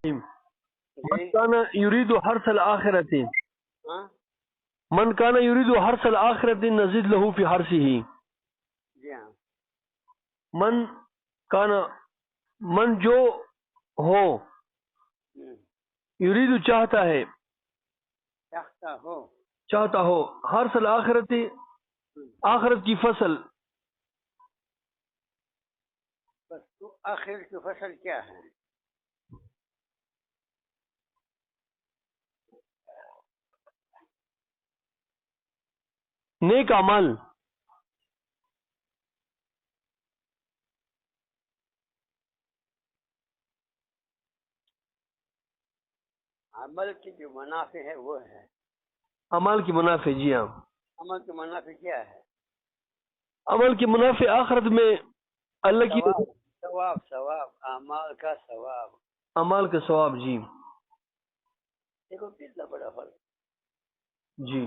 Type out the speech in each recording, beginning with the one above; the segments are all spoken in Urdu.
من كان يريد حرث الآخرة ہاں من كان يريد حرث الآخرة نزد له في حرثه. جی ہاں من كان من جو ہو یرید چاہتا ہے چاہتا ہو حرث الآخرت آخرت کی فصل. بس تو آخر کی فصل کیا ہے؟ نیک اعمال. عمل کی جو منافع ہے وہ ہے عمل کی منافع. جی ہاں. عمل کے منافع کیا ہے؟ عمل کی منافع آخرت میں اللہ کی ثواب ثواب اعمال کا ثواب اعمال کا ثواب. جی دیکھو کتنا بڑا فرق. جی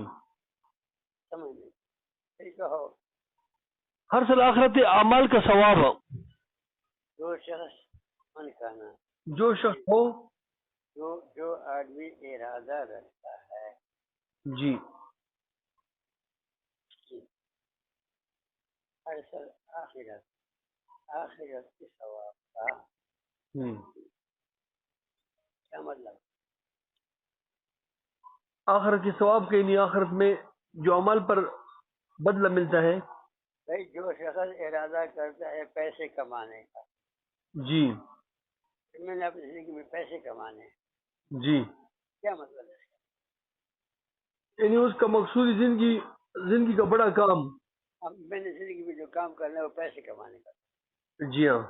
سمجھ لیں ٹھیک ہو. حرث الآخرت اعمال کا ثواب. جو شخص من کانا جو شخص ہو جو آدمی ارادہ رکھتا ہے جی اصل آخرت کے ثواب کا کیا مطلب؟ آخرت کے ثواب کے لیے آخرت میں جو عمل پر بدلہ ملتا ہے. بھائی جو شخص ارادہ کرتا ہے پیسے کمانے کا جی میں نے اپنی زندگی میں پیسے کمانے ہیں جی کیا مطلب ہے؟ یعنی اس کا مقصود زندگی کا بڑا کام. اب میں نے زندگی میں جو کام کرنا ہے وہ پیسے کمانے کا. جی ہاں.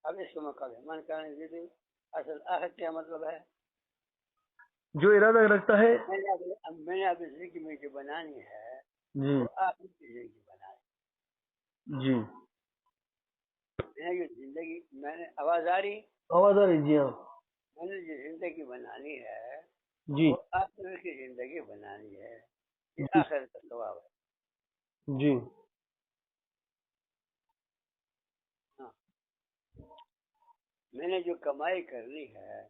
اب اس کا مقابلہ ہے من کرنے زندگی اصل آخرت کیا مطلب ہے؟ جو ارادہ رکھتا ہے میں نے اپنی زندگی میں جو بنانی ہے جی وہ آخرت کی زندگی بنانی. جی میں نے آواز آ رہی جی ہاں. میں نے جو زندگی بنانی ہے جی وہ آخرت کی زندگی بنانی ہے. یہ آخرت کا ثواب ہے. جی ہاں. میں نے جو کمائی کرنی ہے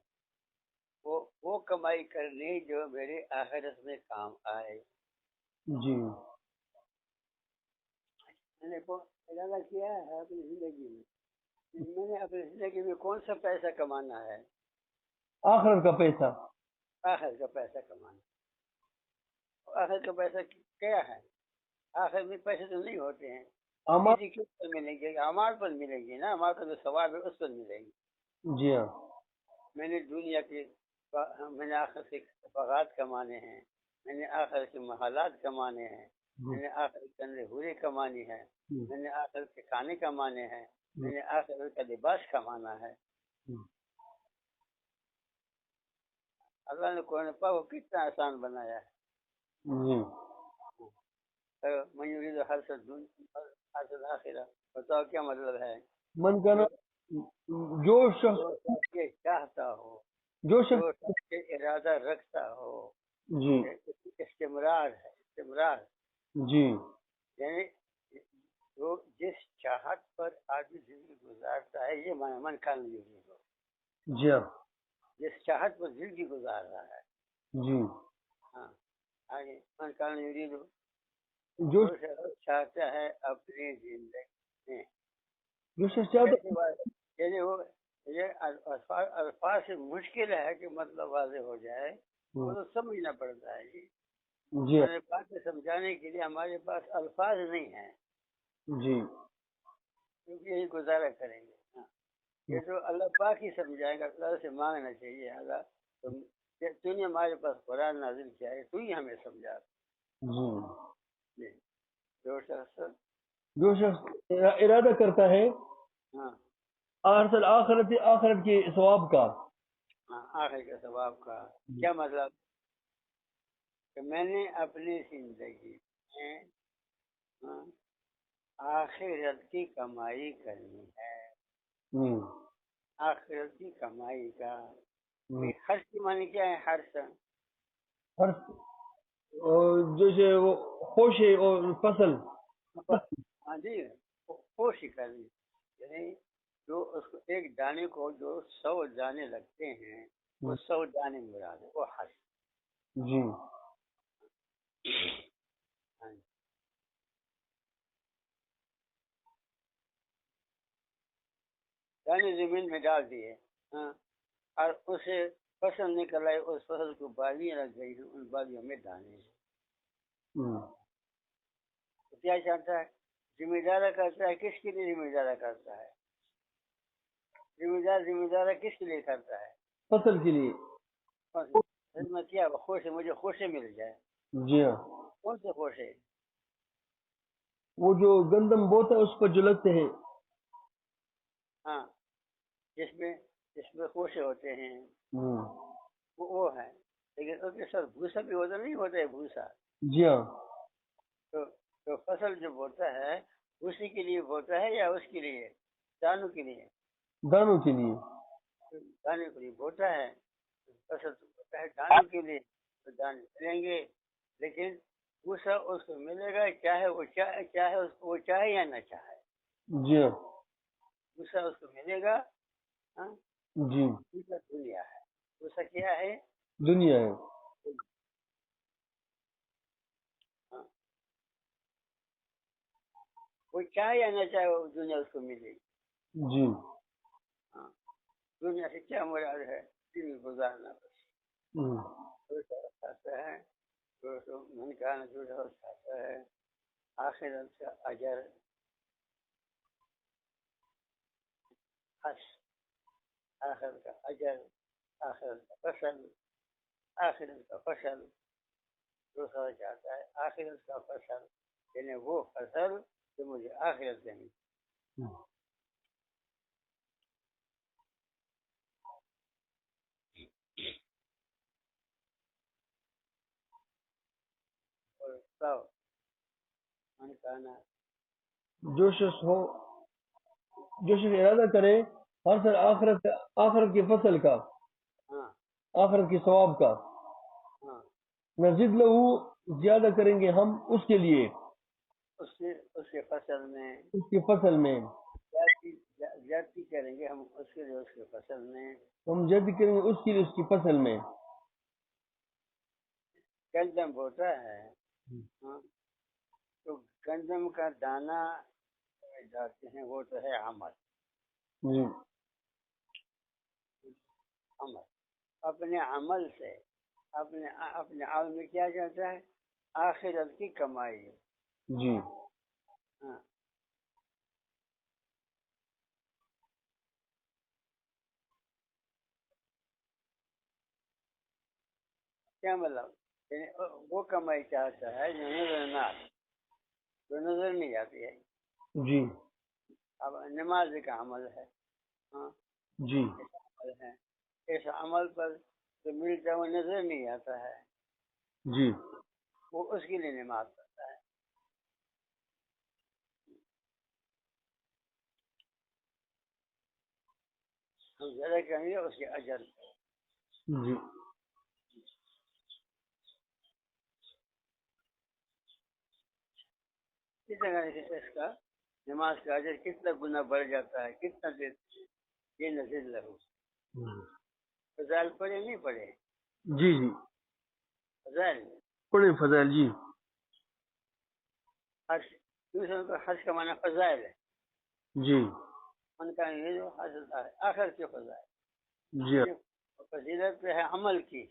وہ کمائی کرنی جو میری آخرت میں کام آئے. جی میں نے ارادہ کیا ہے اپنی زندگی میں نے اپنی زندگی میں کون سا پیسہ کمانا ہے؟ آخرت کا پیسہ. آخرت کا پیسہ کمانا. آخرت کا پیسہ کیا ہے؟ آخر میں پیسے تو نہیں ہوتے ہیں. کسی کے پر ملیں گے اعمال پر ملیں گے نا. اعمال کا جو ثواب ہے اس پر ملے گی. جی ہاں. میں نے میں نے آخر سے فقات کمانے ہیں. میں نے آخر کے محلات کمانے ہیں. میں نے آخر کے اندر حوریں کمانی ہے. میں نے آخر کے کھانے کمانے ہیں. میں نے آخر کا لباس کمانا ہے. اللہ نے قرآن پاک کو کتنا آسان بنایا ہے. من یرید حرث الآخرہ بتاؤ کیا مطلب ہے؟ من کانا جو شخص چاہتا ہو جو شخص کے ارادہ رکھتا ہو. جی استمرار ہے. استمرار جی یعنی جو جس چاہت پر آدمی زندگی گزارتا ہے یہ من کان یرید ہو. جی ہاں. جس چاہت پر زندگی گزار رہا ہے. جی ہاں آگے من کان یرید ہو جو چاہتا ہے اپنی زندگی میں. جو شخص چاہتا یعنی وہ یہ الفاظ سے مشکل ہے کہ مطلب واضح ہو جائے وہ تو سمجھنا پڑتا ہے. جی ہمارے پاس سمجھانے کے لیے ہمارے پاس الفاظ نہیں ہیں. جی کیونکہ یہی گزارا کریں گے. یہ تو اللہ پاک ہی سمجھائے گا. اللہ سے مانگنا چاہیے اللہ تو نے ہمارے پاس قرآن نازل کیا ہے تو ہی ہمیں سمجھا. جی جو شخص ارادہ کرتا ہے ہاں آخرت کے ثواب کا. ہاں آخر کے ثواب کا کیا مطلب کہ میں نے اپنی زندگی میں آخرت کی کمائی کرنی ہے. آخرت کی کمائی کا خرچ کی معنی کیا ہے؟ خرچ جیسے وہ خوش ہے اور فصل. ہاں جی خوشی کرنی یعنی جو اس کو ایک دانے کو جو 100 دانے لگتے ہیں وہ 100 دانے مراد ہے، وہ حج. جی ہاں جی. دانے زمین میں ڈال دیے، ہاں، اور اسے فصل نکل آئی، اس فصل کو بالیاں لگ گئی ہیں، ان بالیوں میں دانے ہیں. تو کیا چاہتا ہے؟ ذمہ دارہ کرتا ہے کس کے لیے ذمہ دارہ کرتا ہے؟ ذمہ دارہ کس کے لیے کرتا ہے؟ فصل کے لیے. خدمت کیا خوشے، مجھے خوشے مل جائے. جی ہاں، کون سے خوشے؟ وہ جو گندم بوتا ہے اس پر جو لگتے ہیں. ہاں، جس میں خوشے ہوتے ہیں وہ ہے، لیکن اس کے ساتھ بھوسا بھی ہوتا نہیں ہوتا ہے بھوسا. جی ہاں. تو فصل جو بوتا ہے اسی کے لیے بوتا ہے یا اس کے لیے دانوں کے لیے؟ دانوں کے لیے. دانے کے لیے بوتا ہے. فصل تو بوتا ہے دانوں کے لیے، تو دانے ملیں گے، لیکن بھوسا اس کو ملے گا چاہے وہ چاہے یا نہ چاہے. جی ہاں. بھوسا اس کو ملے گا. ہاں، جی بھوسا دنیا ہے. بھوسا کیا ہے؟ دنیا ہے. ہاں، وہ چاہے یا نہ چاہے وہ دنیا اس کو ملے گی. جی ہاں، دنیا سے کیا مراد ہے؟ دن گزارنا بس. کھاتا ہے جو من کا نہ کھاتا ہے. آخرت کا اجر آخرت کا اجر، آخرت کا فصل، آخرت کا فصل. دوسرا چاہتا ہے آخرت کا فصل، یعنی وہ فصل جو مجھے آخرت دینی. اور من کانا جو شخص ارادہ کرے ہر سال آخرت کی فصل کا، ہاں آخرت کے ثواب کا، ہاں، نزد لہو زیادہ کریں گے ہم اس کے لیے، اس کے فصل میں اس کی فصل میں زیادتی کریں گے ہم اس کے لیے، اس کے فصل میں. ہم جد کریں گے اس کے لیے، اس کی فصل میں. گندم ہوتا ہے، ہاں، تو گندم کا دانہ جاتے ہیں، وہ تو ہے عمل. جی عمل اپنے عمل سے اپنے عمل میں کیا جاتا ہے؟ آخرت کی کمائی. جی ہاں، کیا مطلب؟ یعنی وہ کمائی چاہتا ہے جو نظر نہیں آتی ہے. جی اب نماز کا عمل ہے، ہاں، جی عمل ہے. اس عمل پر جو ملتا ہے وہ نظر نہیں آتا ہے، جی وہ اس کے لیے نماز پڑھتا ہے. ہم زیادہ کریں گے اس کے اجر. جی اس طرح سے اس کا نماز کا اجر کتنا گنا بڑھ جاتا ہے، کتنا دیتے ہیں. یہ نظر لہو فضائل پڑھے نہیں پڑھے؟ جی جی فضائل پڑھیں فضائل. جی حج، دوسروں کو حج کا معنی فضائل ہے. جی ان کا یہ جو حج ہوتا ہے آخر کے فضائل، جی یہ فضیلت ہے عمل کی،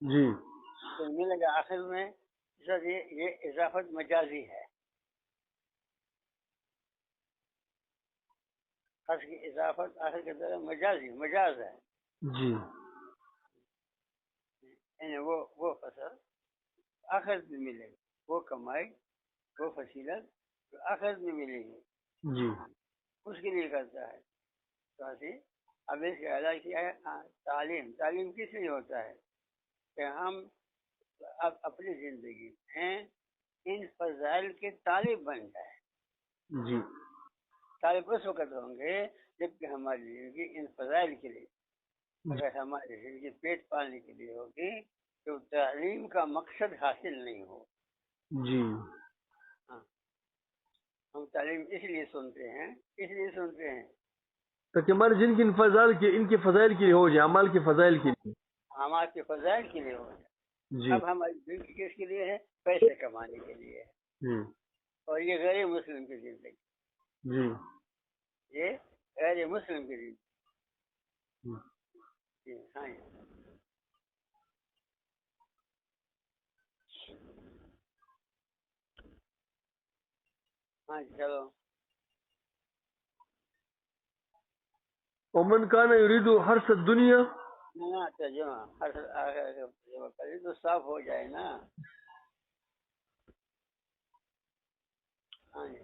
جی تو ملے گا آخر میں. یہ اضافت مجازی ہے. حج کی اضافت آخر کی طرح مجاز ہے. جی یعنی وہ فصل آخر میں ملے گی، وہ کمائی، وہ فصیلت جو آخر میں ملے گی، جی اس کے لیے کرتا ہے. تو اب اس کا علاج کیا ہے؟ تعلیم کس لیے ہوتا ہے؟ کہ ہم اب اپنی زندگی میں ان فضائل کے طالب بن جائیں. جی طالب اس وقت ہوں گے جبکہ ہماری زندگی ان فضائل کے لیے، اگر ہماری زندگی پیٹ پالنے کے لیے ہوگی تو تعلیم کا مقصد حاصل نہیں ہو. جی ہاں، ہم تعلیم اس لیے سنتے ہیں تاکہ ہمارے جن کے فضائل کے ان کے فضائل کے لیے ہو جائے، اعمال کے فضائل کے لیے. ہمارے کے فضائل کے لیے ہو جائے. جی. اب ہماری زندگی کس کے لیے ہے؟ پیسے کمانے کے لیے ہے. ہوں. اور یہ غیر مسلم کی زندگی، جی. یہ غیر مسلم کی زندگی. ہوں. جی ہاں جی. ہاں جی چلو. ومن کان یرید حرث الدنیا، نہ ترجمہ ہر ترجمہ کرے تو صاف ہو جائے نا. ہاں جی.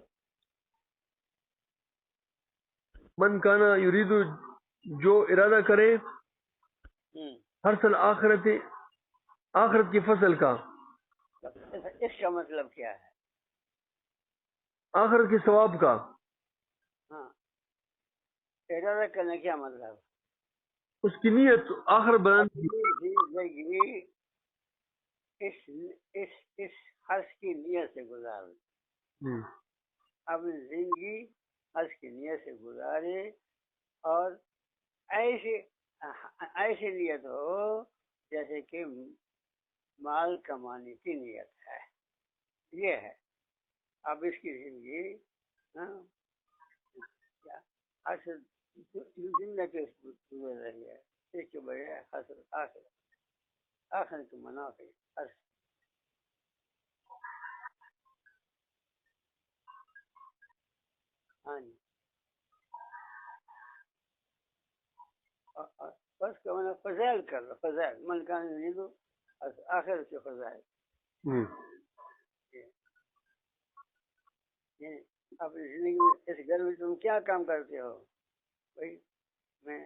من کان یرید جو ارادہ کرے حرث الآخرت آخرت کی فصل کا. اس کا مطلب کیا ہے؟ آخرت کے ثواب کا. ہاں ارادہ کرنے کیا مطلب؟ اس کی نیت آخرت بنانے کی. زندگی اس حرص کی نیت سے گزارے. اپنی زندگی حرص کی نیت سے گزارے اور ایسی نیت ہو جیسے کہ مال کمانے کی نیت ہے. یہ ہے اب اس کی زندگی زندہ کے گزر رہی ہے. اس کے بجائے آخر کے منافع حرص. ہاں جی. بس کہ فضائل کر لو. فضائل من کان یرید آخر کے فضائل. اپنی زندگی میں اس گھر میں تم کیا کام کرتے ہو؟ بھائی میں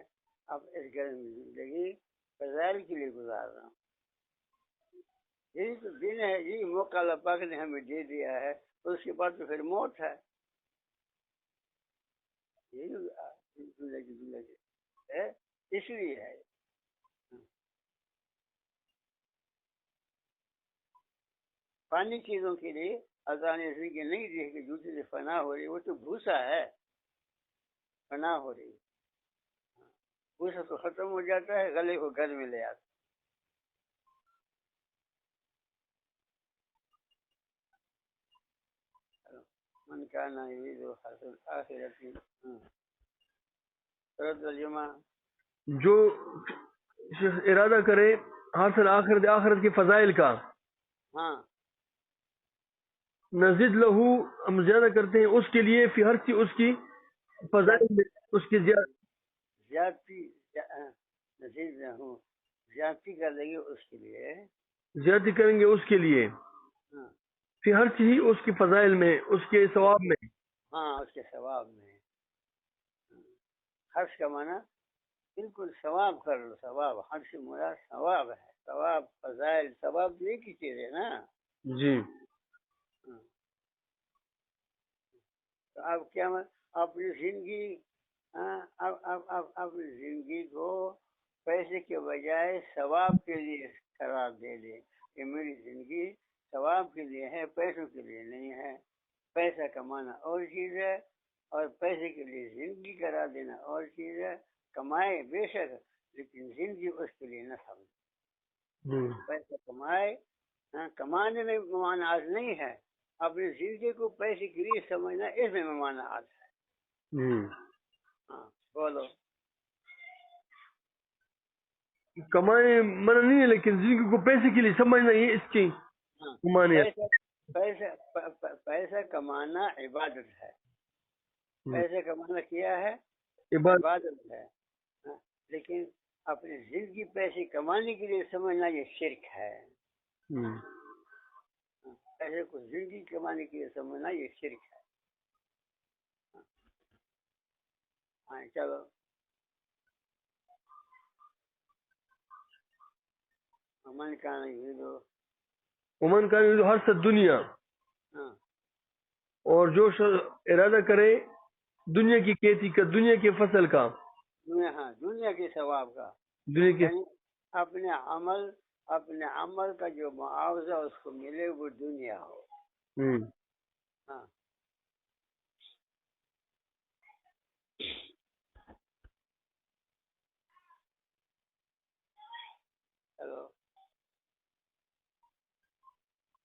اب اس گھر میں زندگی فضائل کے لیے گزار رہا ہوں. یہی تو دن ہے، یہی موقع اللہ پاک نے ہمیں دے دیا ہے. اس کے بعد تو پھر موت ہے. یہی زندگی ہے، اس لیے ہے. پانی چیزوں کے لیے آسانی زندگی نہیں دی کہ دوسری سے فنا ہو رہی. وہ تو بھوسا ہے، فنا ہو رہی. بھوسا تو ختم ہو جاتا ہے، گلے کو گھر میں لے آتا. من کان یرید حرث الآخرۃ. ترجمہ جو ارادہ کرے حاصل آخرت کے فضائل کا. ہاں. نزد لہو ہم زیادہ کرتے ہیں اس کے لیے فی ہر چیز اس کی فضائل میں اس کی زیادتی نزید لہو زیادتی کر لیں گے اس کے لیے. زیادتی کریں گے اس کے لیے فی ہر چیز اس کی فضائل میں اس کے ثواب میں. ہاں اس کے ثواب میں. حرص کا معنی بالکل ثواب کر لو. ثواب حرص سے مراد ثواب ہے. ثواب فضائل ثواب ایک ہی چیز ہے نا. جی. تو اب کیا اپنی زندگی اپنی زندگی کو پیسے کے بجائے ثواب کے لیے قرار دے دے کہ میری زندگی ثواب کے لیے ہے، پیسوں کے لیے نہیں ہے. پیسہ کمانا اور چیز ہے اور پیسے کے لیے زندگی قرار دینا اور چیز ہے. کمائے بے شک لیکن زندگی اس کے لیے نہ سمجھے. پیسہ کمائے، کمانے میں ممانعت نہیں ہے. اپنی زندگی کو پیسے کے لیے سمجھنا اس میں ممانعت ہے. ہاں بولو. کمانے منع نہیں ہے لیکن زندگی کو پیسے کے لیے سمجھنا یہ اس کی ممانعت. پیسہ کمانا عبادت ہے. پیسے کمانا کیا ہے؟ عبادت ہے. لیکن اپنی زندگی پیسے کمانے کے لیے سمجھنا یہ شرک ہے. پیسے کو زندگی کمانے کے لیے سمجھنا یہ شرک ہے. ہاں چلو. من کان یرید حرث الدنیا، اور جو ارادہ کرے دنیا کی کھیتی کا، دنیا کے فصل کا. ہاں دنیا کے ثواب کا. دنیا کے اپنے عمل کا جو معاوضہ اس کو ملے وہ دنیا ہو. ہاں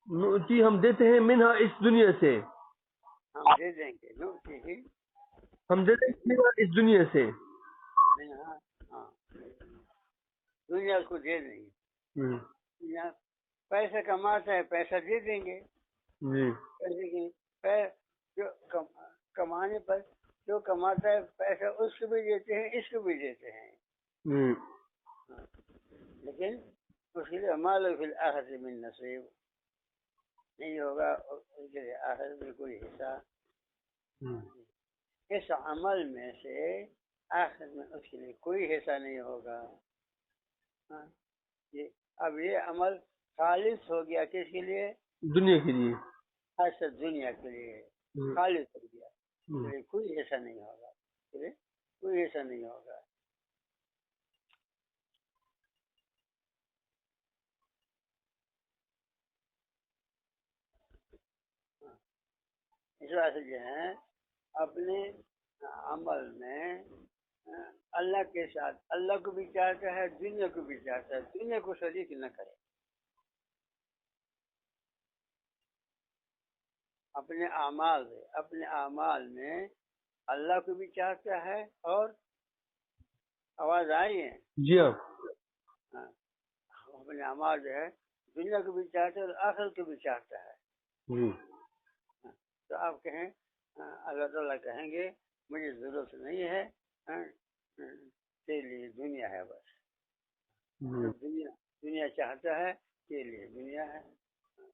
نؤتی ہم دیتے ہیں منہا اس دنیا سے، ہم دے دیں گے، نؤتیہ ہم دیتے ہیں منہا اس دنیا سے، منہا، ہاں دنیا کو دے دیں گے، دنیا پیسہ کماتا ہے پیسہ دے دیں گے، جی پیسے کی جو کمانے پر جو کماتا ہے پیسہ اس کو بھی دیتے ہیں اس کو بھی دیتے ہیں، ہاں، لیکن اس کے لیے مال فی الآخرۃ من نصیب نہیں ہوگا، اس کے لیے آخرت میں کوئی حصہ، اس عمل میں سے آخرت میں اس کے لیے کوئی حصہ نہیں ہوگا، ہاں، اب یہ عمل خالص ہو گیا کس کے لیے؟ دنیا کے لیے، حسد دنیا کے لیے خالص ہو گیا، اس کے لیے کوئی ایسا نہیں ہوگا، اس کے لیے کوئی ایسا نہیں ہوگا۔ اس وجہ سے جو ہے اپنے عمل میں اللہ کے ساتھ اللہ کو بھی چاہتا ہے دنیا کو بھی چاہتا ہے، دنیا کو شریک نہ کرے، اپنے اعمال میں اللہ کو بھی چاہتا ہے، اور آواز آئی ہے، جی ہاں، ہاں، اپنے اعمال جو ہے دنیا کو بھی چاہتا ہے اور آخرت کو بھی چاہتا ہے، تو آپ کہیں اللہ تعالیٰ کہیں گے مجھے ضرورت نہیں ہے، تیرے لیے دنیا ہے، بس دنیا چاہتا ہے تیرے لیے دنیا ہے،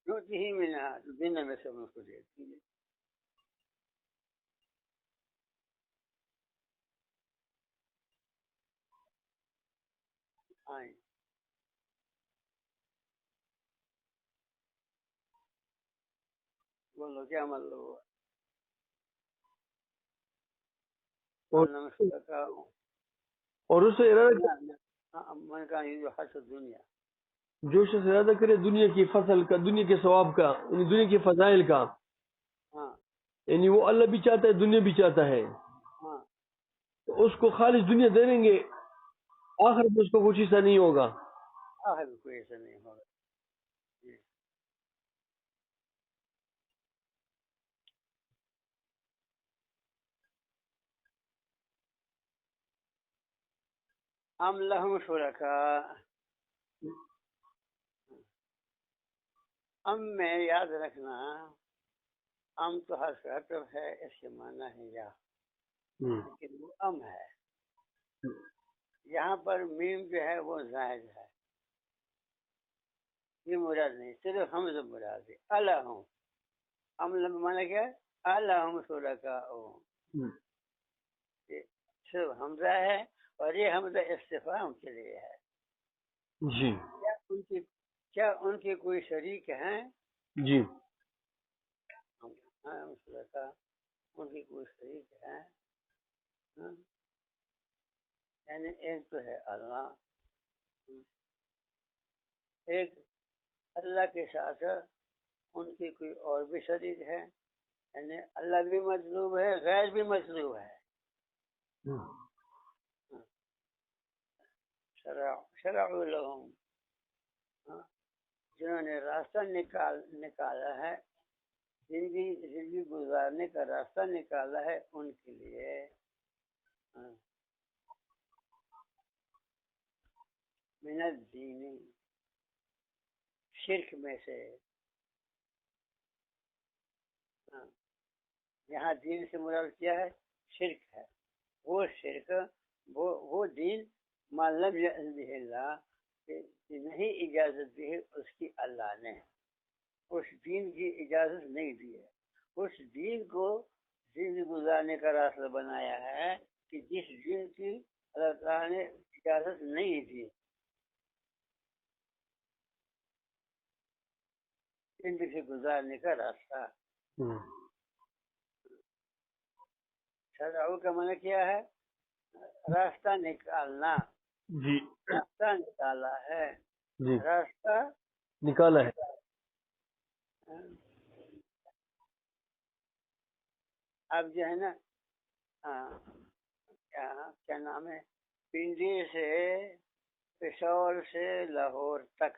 نؤتیہ منہا دنیا میں سے اس کو دے دیں گے۔ آئیں بولو کیا مطلب ہوا؟ اور اس سے ارادہ میں نے کہا یہ جو حسد دنیا، جو شخص ارادہ کرے دنیا کی فضل کا، دنیا کے ثواب کا، یعنی دنیا کے فضائل کا، ہاں یعنی وہ اللہ بھی چاہتا ہے دنیا بھی چاہتا ہے، ہاں، تو اس کو خالص دنیا دے دیں گے، آخر میں اس کو کچھ حصہ نہیں ہوگا۔ آخر میں کوئی ایسا نہیں ہوگا، جی۔ ام لہم شرکاء، ام میں یاد رکھنا، ام تو حرف عطف ہے، اس کے معنی ہے یا، لیکن وہ ام ہے، یہاں پر میم جو ہے وہ زائد ہے، یہ مراد نہیں، صرف حمزہ مراد ہے، الہم، ام لہم معنی کیا ہے؟ الہم شرکاء، یہ صرف حمزہ ہے، اور یہ حمزہ استفہام کے لیے ہے، جی کیا ان کے کوئی شریک ہیں؟ جی شرکاء ان کے کوئی شریک ہیں، یعنی ایک تو ہے اللہ، ایک اللہ کے ساتھ ان کی کوئی اور بھی شریک ہے، یعنی اللہ بھی مطلوب ہے غیر بھی مطلوب ہے، شرع لہم، جنہوں نے راستہ نکالا ہے، زندگی گزارنے کا راستہ نکالا ہے ان کے لیے، من الدین، شرک میں سے، یہاں دین سے مراد کیا ہے؟ شرک ہے، وہ شرک، وہ دین ما لم یأذن بہ اللہ، کہ نہیں اجازت دی ہے اس کی اللہ نے، اس دین کی اجازت نہیں دی ہے، اس دین کو زندگی گزارنے کا راستہ بنایا ہے کہ جس دین کی اللہ تعالیٰ نے اجازت نہیں دی، زندگی سے گزارنے کا راستہ، شرعو کا معنی کیا ہے؟ راستہ نکالنا، جی راستہ نکالا ہے، جی راستہ نکالا ہے، اب جو ہے نا کیا نام ہے، پنڈی سے پشاور سے لاہور تک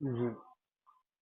جی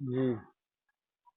جی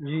جی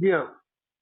جی ہاں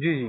جی جی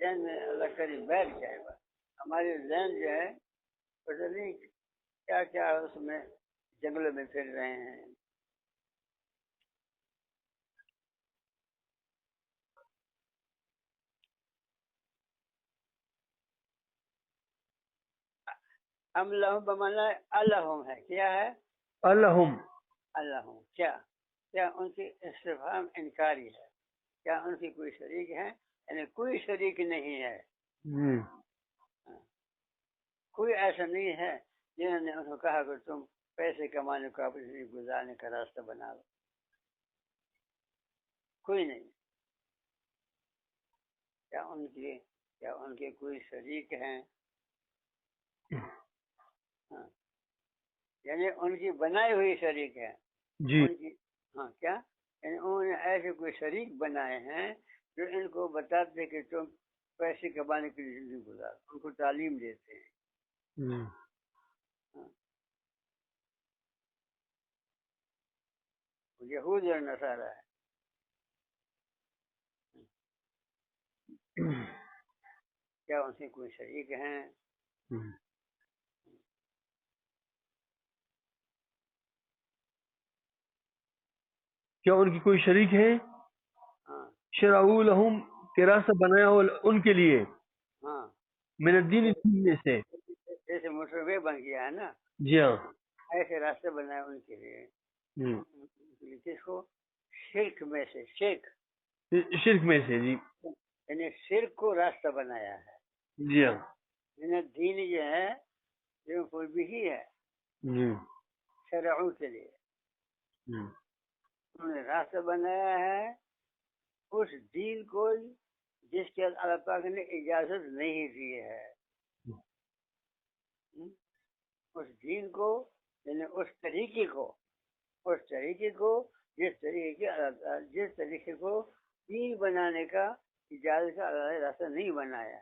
ذہن میں اللہ کریم بیٹھ جائے گا؟ ہمارے ذہن جو ہے پتہ نہیں کیا کیا اس میں جنگلوں میں پھر رہے ہیں۔ ام لہم بمانا اللہم ہے، کیا ہے؟ الہم اللہم کیا ان کی استفہام انکاری ہے، کیا ان کی کوئی شریک ہے؟ یعنی کوئی شریک نہیں ہے، کوئی ایسا نہیں ہے جنہوں نے ان کو کہا کہ تم پیسے کمانے کو اپنی زندگی گزارنے کا راستہ بنا لو، کوئی نہیں۔ کیا ان کے کوئی شریک ہیں؟ یعنی ان کی بنائی ہوئی شریک ہے جی ان کی۔ ہاں کیا یعنی انہوں نے ایسے کوئی شریک بنائے ہیں جو ان کو بتاتے کہ تم پیسے کمانے کے لیے زندگی گزارو، ان کو تعلیم دیتے ہیں۔ یہود اور نصارہ ہے۔ کیا ان سے کوئی شریک ہیں؟ کیا ان کی کوئی شریک ہے؟ ہاں شرعوا لہم کہ راستہ بنایا ہو ان کے لیے، ہاں، من الدین دین میں سے۔ جیسے موٹروے بن گیا ہے نا، جی ہاں ایسے راستے بنائے ان کے لیے، جس کو شرک میں سے شرک میں سے، جی یعنی شرک کو راستہ بنایا ہے۔ جی ہاں یعنی دین جو ہے جو کوئی بھی ہی ہے شرعوں کے لیے، انہوں نے راستہ بنایا ہے اس دین کو جس کے اللہ پاک نے اجازت نہیں دی ہے، اس دین کو یعنی اس طریقے کو جس طریقے کو دین بنانے کا اجازت کا اللہ نے راستہ نہیں بنایا۔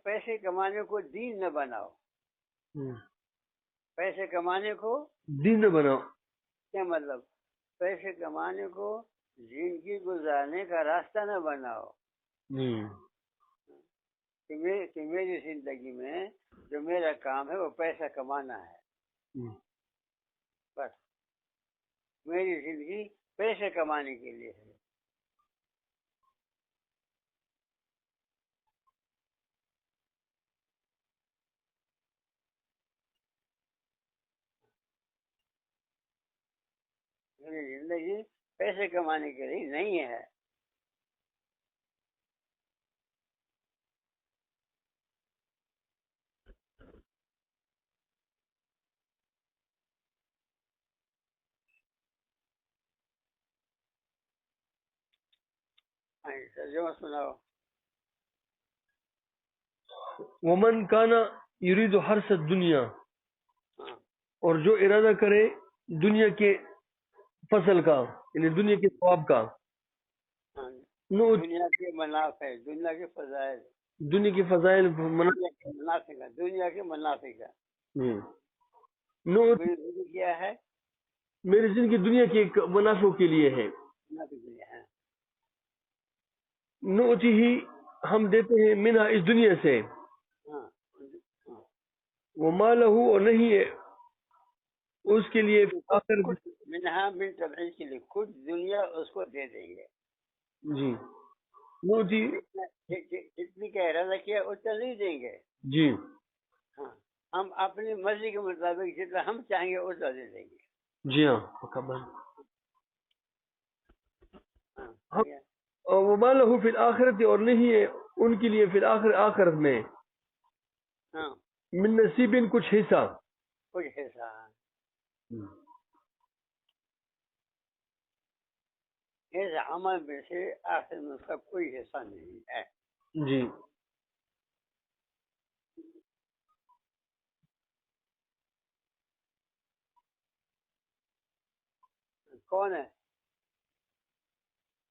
پیسے کمانے کو دین نہ بناؤ، پیسے کمانے کو دین نہ بناؤ۔ کیا مطلب؟ پیسے کمانے کو زندگی گزارنے کا راستہ نہ بناؤ کہ میری زندگی میں جو میرا کام ہے وہ پیسہ کمانا ہے، بس میری زندگی پیسے کمانے کے لیے ہے۔ میری زندگی پیسے کمانے کے لیے نہیں ہے۔ ترجمہ سناؤ. ومن کانا یرید حرث الدنیا، ہاں اور جو ارادہ کرے دنیا کے فصل کا، یعنی دنیا کے ثواب کا، ہاں. نو دنیا کے منافع، دنیا کے فضائل، دنیا کی فضائل دنیا کے منافع کا، دنیا کے منافع کا. نو میری زندگی کیا ہے؟ میری زندگی دنیا کے منافع کے لیے ہے. منافع کے لیے ہے. نوتی ہی ہم دیتے ہیں منہا اس دنیا سے، ہاں ہاں. وہ مالہ اور نہیں ہے اس کے لیے آخر. کچھ منہا من تبعیض کے لیے کچھ دنیا اس کو دے دیں گے. جی نوتی. جتنی کا ارادہ کیا اتنا نہیں دیں گے. جی ہاں ہم اپنی مرضی کے مطابق جتنا ہم چاہیں گے اتنا دے دیں گے. جی ہاں پکا بند. ہاں اور وہ مالہ فی الآخرت، اور نہیں ہے ان کے لیے فی الآخر آخرت میں ہاں من نصیب کچھ حصہ. کچھ حصہ. اس عمل میں سے آخر میں اس کا کوئی حصہ نہیں ہے. جی کون ہے؟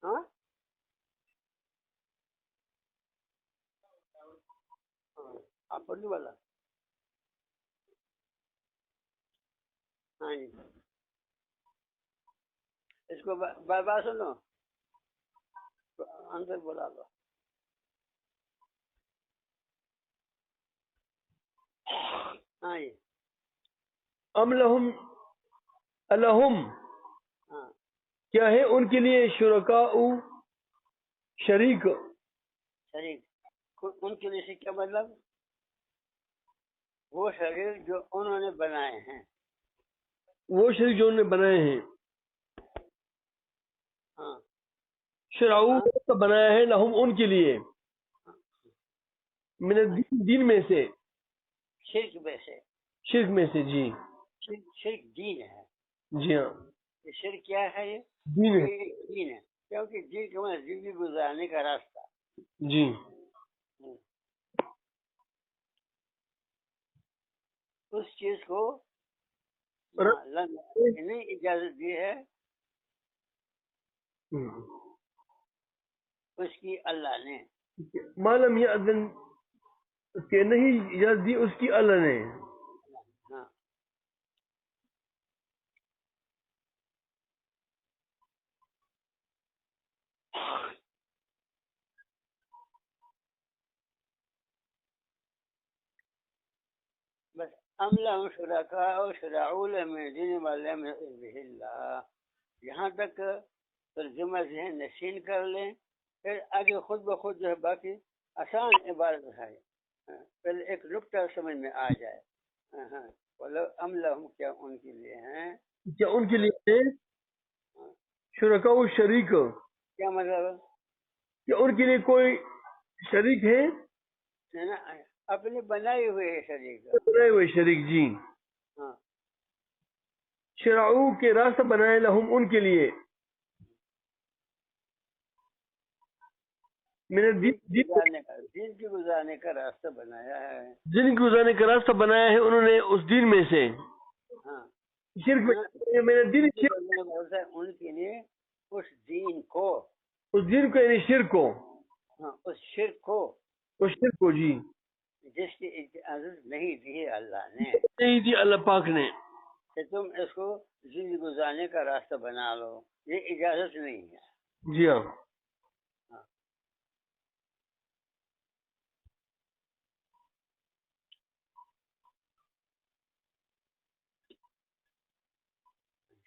ہاں آپ پڑھنے والا؟ ہاں جی. اس کو بار بار سنو، اندر بلا دو. ہاں جی. ام لہم الہم، ہاں کیا ہے ان کے لیے شرکاء شریک. شریک ان کے لیے سے کیا مطلب؟ وہ شریک جو انہوں نے بنائے ہیں. وہ شریک جو انہوں نے بنائے ہیں. ہاں شرعو بنایا ہے لہم ان کے لیے، من الدین دین میں سے، شرک میں سے. شرک میں سے. جی شرک دین ہے. جی ہاں یہ شرک کیا ہے؟ دین ہے. یہ دین ہے، کیونکہ دین کا مطلب زندگی گزارنے کا راستہ. جی اس چیز کو نہیں اجازت دی ہے اس کی اللہ نے. معلوم یہ اذن کہ نہیں اجازت دی اس کی اللہ نے. ہاں بس ام لہم شرکاء شرعوا لهم من دین ما لم یأذن به اللہ. یہاں تک ترجمہ ذہن نشین کر لیں، پھر آگے خود بخود جو ہے باقی آسان عبارت ہے. پہلے ایک نقطہ سمجھ میں آ جائے. ام لہم کیا ان کے لیے ہیں؟ کیا ان کے لیے شرکاء شریک، کیا مطلب؟ کیا ان کے لیے کوئی شریک ہے؟ اپنے بنائے ہوئے شریک. بنائے ہوئے شریک. جی ہاں شرعو کے راستہ بنائے لہم ان کے لیے، من دین کی گزارنے کا راستہ بنایا ہے. جن کو گزارنے کا راستہ بنایا ہے انہوں نے اس دین میں سے. ہاں شرک میں میں نے دین ان کے لیے اس دین کو، اس دین کو یعنی شرک کو. ہاں اس شرک کو، اس شرک کو. جی جس کی اجازت نہیں دی ہے اللہ نے، نہیں دی اللہ پاک نے، کہ تم اس کو زندگی گزارنے کا راستہ بنا لو، یہ اجازت نہیں ہے. جی ہاں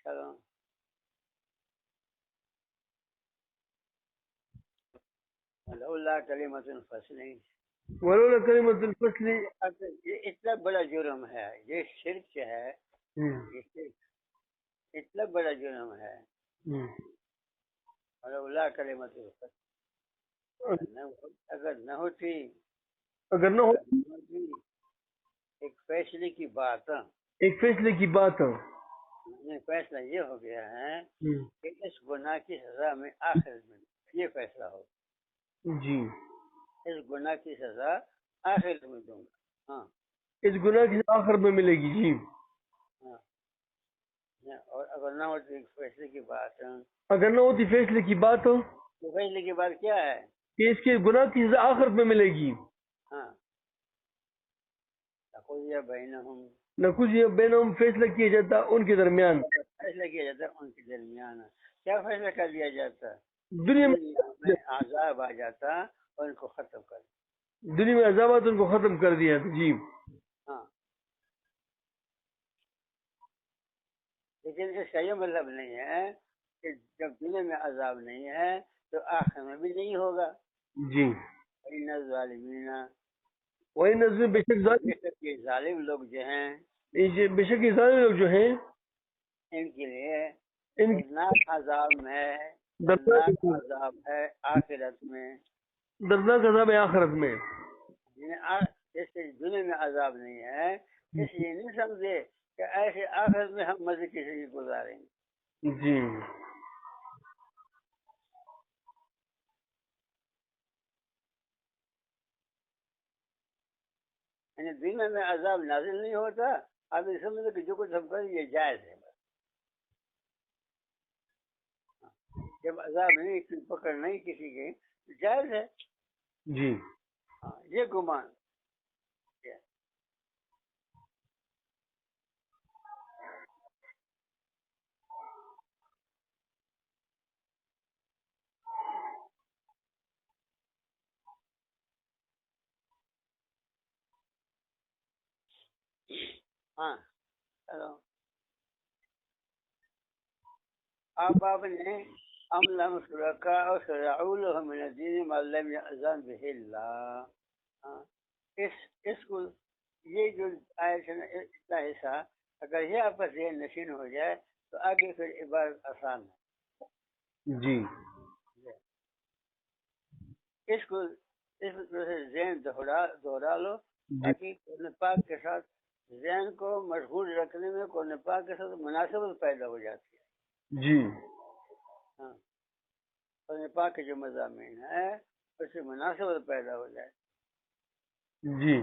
چلو لولا کلمۃ الفصل، ولولا کلمۃ الفصل. یہ اتنا بڑا جرم ہے، یہ شرک ہے، یہ شرک اتنا بڑا جرم ہے. لولا کلمۃ الفصل، اگر نہ ہوتی ایک فیصلے کی بات، ایک فیصلے کی بات. فیصلہ یہ ہو گیا ہے کہ اس گناہ کی سزا میں آخر میں یہ فیصلہ ہو، جی اس گناہ کی سزا آخر میں دوں گا. ہاں اس گناہ کی آخر میں ملے گی. جی ہاں. اور اگر نہ ہو تو ایک فیصلے کی بات ہے. اگر نہ ہوتی فیصلے کی بات ہو تو فیصلے کی بات کیا ہے؟ کہ اس کے گناہ کی سزا آخر میں ملے گی. ہاں تقضی بینہم، نہ کچھ یہ بینہم فیصلہ کیا جاتا ان کے درمیان. فیصلہ کیا جاتا ہے ان کے درمیان. کیا فیصلہ کر دیا جاتا؟ دنیا دنیا میں عذاب آ جاتا اور ان کو ختم کر دیا. دنیا میں عذابات ان کو ختم کر دیا. جی ہاں لیکن اس کا یہ مطلب نہیں ہے کہ جب دنیا میں عذاب نہیں ہے تو آخر میں بھی نہیں ہوگا. جی ان الظالمین، وہی نظر بے شک یہ ظالم لوگ جو ہیں بے شک یہ ظالم لوگ جو ہیں ان کے لیے ان دردناک عذاب ہے، دردناک دردناک عذاب ہے آخرت میں. دردناک عذاب ہے آخرت میں. جیسے دنیا میں عذاب نہیں ہے اس لیے نہیں سمجھے کہ ایسے آخرت میں ہم مزے کی زندگی گزاریں گے. جی یعنی دنیا میں عذاب نازل نہیں ہوتا. آپ یہ سمجھے کہ جو کچھ ہم کریں یہ جائز ہے. جب عذاب نہیں، پکڑ نہیں کسی کی تو جائز ہے. جی ہاں یہ گمان. ہاں چلو آپ نے ام لم شرکاء شرعوا لهم من الدین ما لم یأذن به اللہ. اس کو یہ جو آیت ہے اتنا حصہ اگر یہ آپ کا ذہن نشین ہو جائے تو آگے پھر عبادت آسان ہے. جی اس کو اس طرح سے ذہن دوہرا لو تاکہ قرآن پاک کے ساتھ ذہن کو مشغول رکھنے میں قرآن پاک کے ساتھ مناسبت پیدا ہو جاتی ہے. جی ہاں قرآن پاک کے جو مضامین ہے اس سے مناسبت پیدا ہو جائے. جی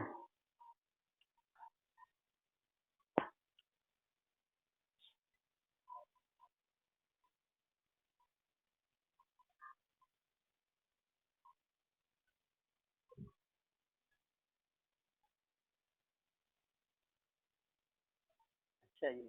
اچھا جی.